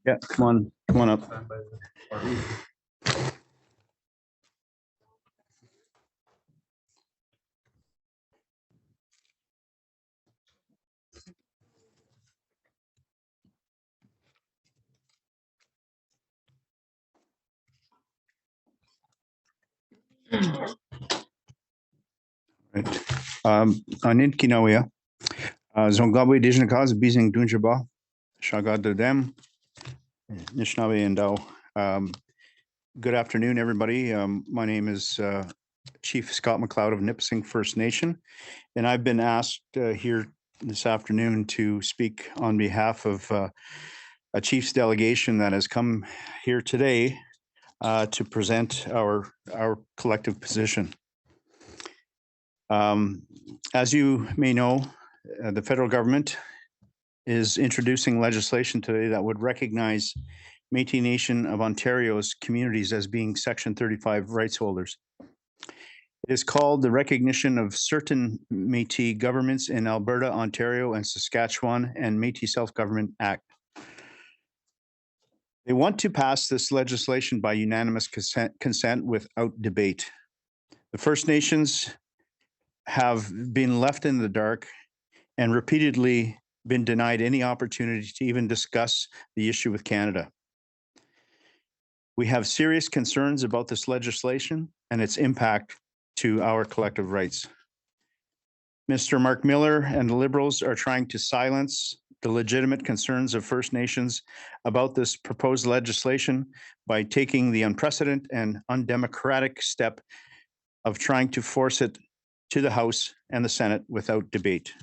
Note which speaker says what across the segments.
Speaker 1: Yeah, come on up. Right. Anin Kinawea, Zongawe Dijnakaz, Bizing Dunjaba, Shagad Dem, Nishnaway and Dao. Good afternoon, everybody. My name is Chief Scott McLeod of Nipissing First Nation, and I've been asked here this afternoon to speak on behalf of a Chief's delegation that has come here today to present our collective position. As you may know, the federal government is introducing legislation today that would recognize Métis Nation of Ontario's communities as being Section 35 rights holders. It is called the Recognition of Certain Métis Governments in Alberta, Ontario, and Saskatchewan and Métis Self-Government Act. They want to pass this legislation by unanimous consent without debate. The First Nations have been left in the dark and repeatedly been denied any opportunity to even discuss the issue with Canada. We have serious concerns about this legislation and its impact to our collective rights. Mr. Mark Miller and the Liberals are trying to silence the legitimate concerns of First Nations about this proposed legislation by taking the unprecedented and undemocratic step of trying to force it to the House and the Senate without debate.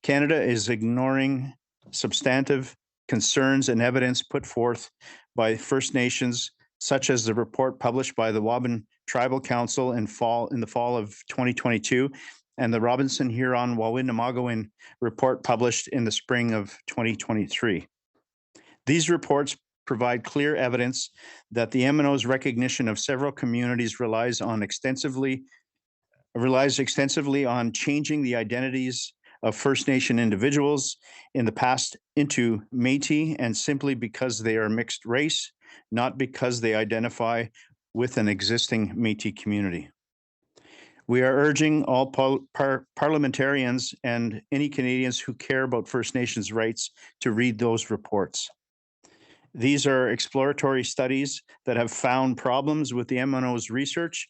Speaker 1: Canada is ignoring substantive concerns and evidence put forth by First Nations, such as the report published by the Waban Tribal Council in the fall of 2022 and the Robinson Huron Wawinamagowin report published in the spring of 2023. These reports provide clear evidence that the MNO's recognition of several communities relies extensively on changing the identities of First Nation individuals in the past into Métis, and simply because they are mixed race, not because they identify with an existing Métis community. We are urging all parliamentarians and any Canadians who care about First Nations rights to read those reports. These are exploratory studies that have found problems with the MNO's research,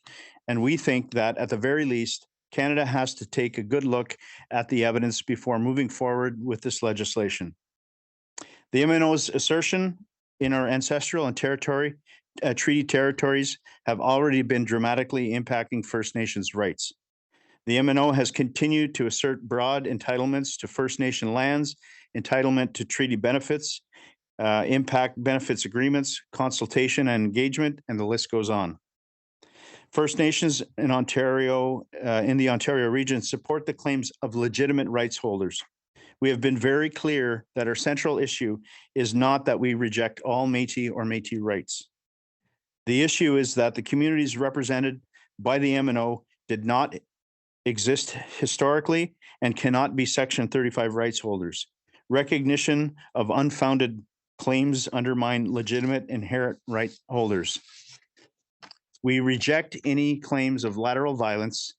Speaker 1: and we think that at the very least, Canada has to take a good look at the evidence before moving forward with this legislation. The MNO's assertion in our ancestral and treaty territories have already been dramatically impacting First Nations rights. The MNO has continued to assert broad entitlements to First Nation lands, entitlement to treaty benefits, impact benefits agreements, consultation and engagement, and the list goes on. First Nations in Ontario, in the Ontario region, support the claims of legitimate rights holders. We have been very clear that our central issue is not that we reject all Métis or Métis rights. The issue is that the communities represented by the MNO did not exist historically and cannot be Section 35 rights holders. Recognition of unfounded claims undermine legitimate inherent right holders. We reject any claims of lateral violence.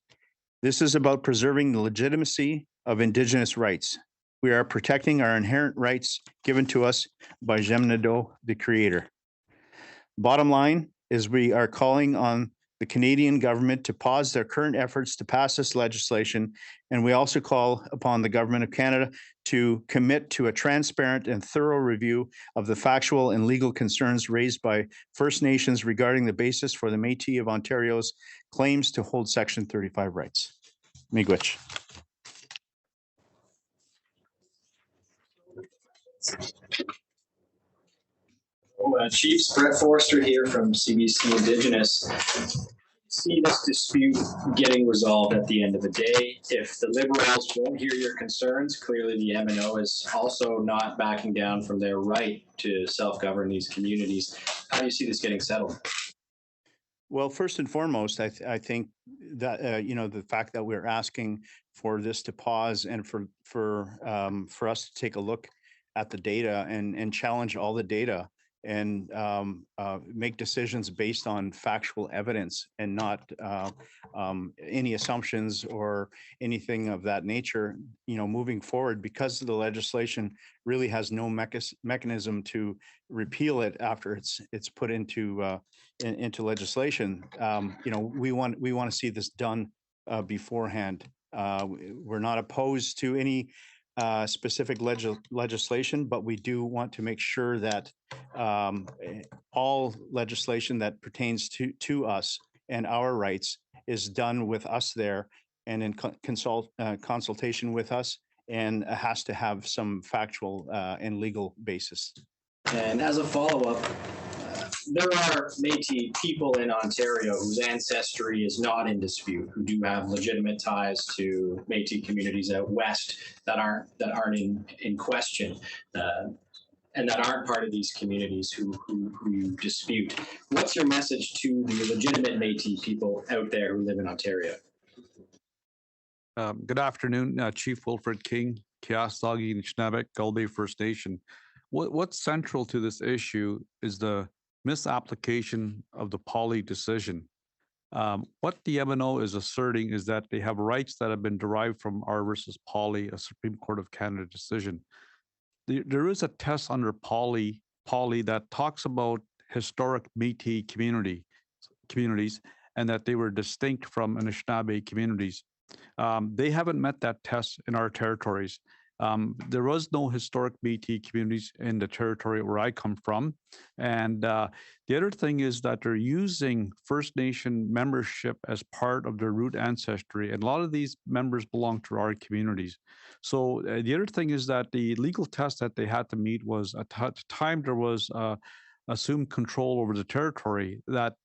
Speaker 1: This is about preserving the legitimacy of Indigenous rights. We are protecting our inherent rights given to us by Jemnado, the Creator. Bottom line is we are calling on the Canadian government to pause their current efforts to pass this legislation, and we also call upon the Government of Canada to commit to a transparent and thorough review of the factual and legal concerns raised by First Nations regarding the basis for the Métis of Ontario's claims to hold Section 35 rights. Miigwech.
Speaker 2: Chiefs, Brett Forster here from CBC Indigenous. See this dispute getting resolved at the end of the day. If the Liberals won't hear your concerns, clearly the MNO is also not backing down from their right to self-govern these communities. How do you see this getting settled?
Speaker 1: Well, first and foremost, I think that the fact that we're asking for this to pause and for us to take a look at the data and challenge all the data and make decisions based on factual evidence and not any assumptions or anything of that nature, moving forward, because the legislation really has no mechanism to repeal it after it's put into legislation. We want to see this done beforehand. We're not opposed to any specific legislation, but we do want to make sure that all legislation that pertains to us and our rights is done with us there and in consultation with us, and has to have some factual and legal basis.
Speaker 2: And as a follow-up, there are Métis people in Ontario whose ancestry is not in dispute, who do have legitimate ties to Métis communities out west that aren't in question, and that aren't part of these communities who you dispute. What's your message to the legitimate Métis people out there who live in Ontario?
Speaker 3: Good afternoon, Chief Wilfred King, Kiasagi Nishnabek, Gulbe First Nation. What's central to this issue is the misapplication of the Pauli decision. What the MNO is asserting is that they have rights that have been derived from R versus Pauli, a Supreme Court of Canada decision. There is a test under Pauli that talks about historic Métis communities and that they were distinct from Anishinaabe communities. They haven't met that test in our territories. There was no historic Métis communities in the territory where I come from. And the other thing is that they're using First Nation membership as part of their root ancestry. And a lot of these members belong to our communities. So the other thing is that the legal test that they had to meet was at the time there was assumed control over the territory, that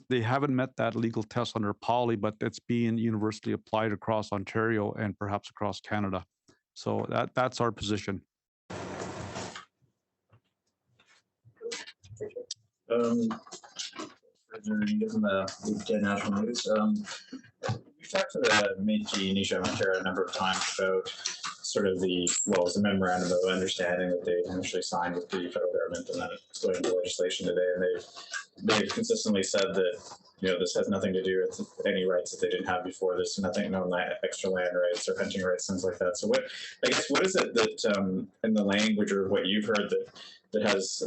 Speaker 3: they haven't met that legal test under Pauli, but it's being universally applied across Ontario and perhaps across Canada. So that's our position.
Speaker 4: Given the national news, we've talked to the Métis Nisha Ontario a number of times about sort of the memorandum of understanding that they initially signed with the federal government, and then it's going into legislation today, and they've consistently said that this has nothing to do with any rights that they didn't have before this, nothing, no extra land rights or hunting rights, things like that. So what is it that in the language or what you've heard that has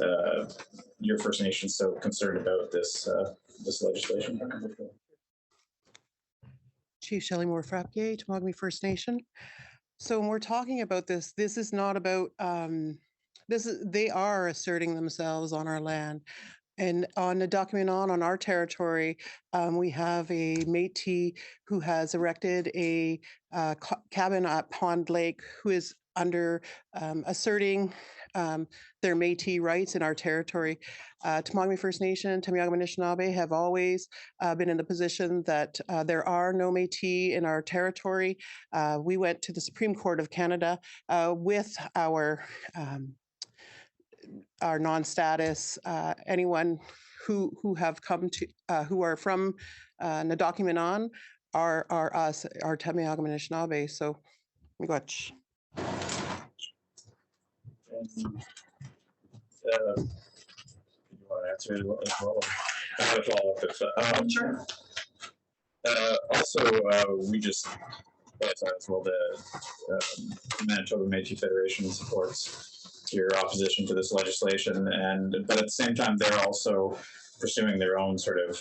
Speaker 4: your First Nation so concerned about this legislation?
Speaker 5: Chief Shelley Moore Frappier, Tamagami First Nation. So when we're talking about this is not about they are asserting themselves on our land. And on the document on our territory, we have a Métis who has erected a cabin at Pond Lake, who is under asserting their Métis rights in our territory. Tamagami First Nation, Tamiagama Anishinaabe have always been in the position that there are no Métis in our territory. We went to the Supreme Court of Canada with our non-status, anyone who have come to, who are from the document on are us, our Tamiagama Anishinaabe. So, gosh.
Speaker 4: You want to answer it as well? I have a follow-up if sure. Also, we just as well the Manitoba Métis Federation supports your opposition to this legislation, but at the same time they're also pursuing their own sort of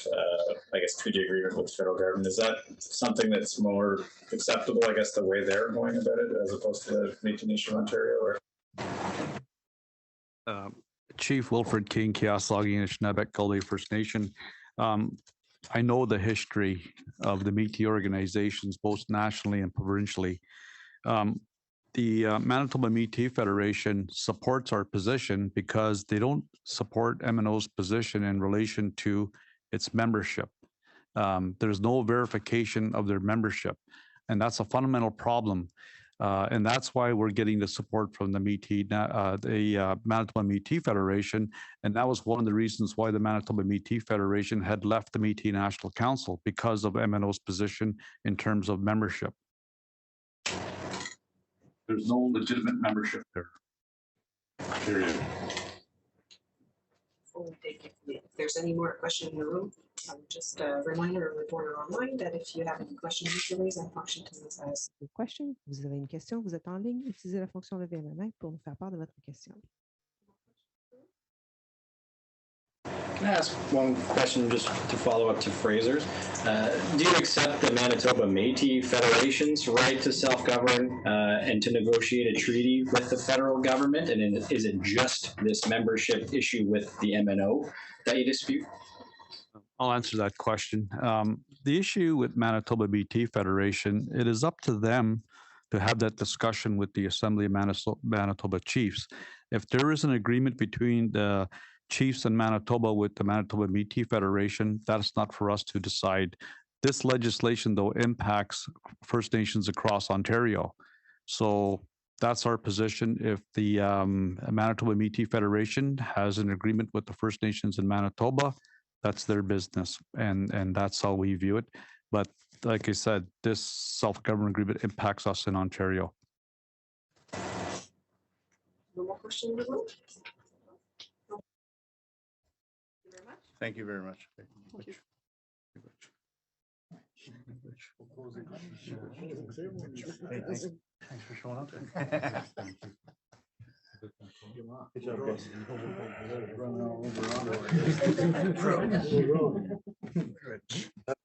Speaker 4: treaty agreement with the federal government. Is that something that's more acceptable, I guess, the way they're going about it as opposed to the Métis Nation of Ontario? Or
Speaker 3: Chief Wilfred King, Kiasagi Anishinaabe, Gulbe First Nation. I know the history of the Métis organizations, both nationally and provincially. The Manitoba Métis Federation supports our position because they don't support MNO's position in relation to its membership. There's no verification of their membership, and that's a fundamental problem. And that's why we're getting the support from the Métis, the Manitoba Métis Federation, and that was one of the reasons why the Manitoba Métis Federation had left the Métis National Council, because of MNO's position in terms of membership. There's no legitimate membership there.
Speaker 6: Ontario.
Speaker 7: If there's any more questions in the room, just a reminder, a reporter online, that if you have any questions, you can raise that function to us as.
Speaker 8: Question, vous avez une question, vous êtes en ligne, utilisez la fonction lever la main pour nous faire part de votre question.
Speaker 2: Can I ask one question just to follow up to Fraser's? Do you accept the Manitoba Métis Federation's right to self-govern and to negotiate a treaty with the federal government? And is it just this membership issue with the MNO that you dispute?
Speaker 3: I'll answer that question. The issue with Manitoba BT Federation, it is up to them to have that discussion with the Assembly of Manitoba Chiefs. If there is an agreement between the Chiefs in Manitoba with the Manitoba BT Federation, that's not for us to decide. This legislation, though, impacts First Nations across Ontario. So that's our position. If the Manitoba BT Federation has an agreement with the First Nations in Manitoba, that's their business, and that's how we view it. But like I said, this self-government agreement impacts us in Ontario.
Speaker 7: No more questions in the room?
Speaker 1: Thank you very much.
Speaker 7: Thank you.
Speaker 1: Hey, thanks for showing up. Good job, guys. Running all over.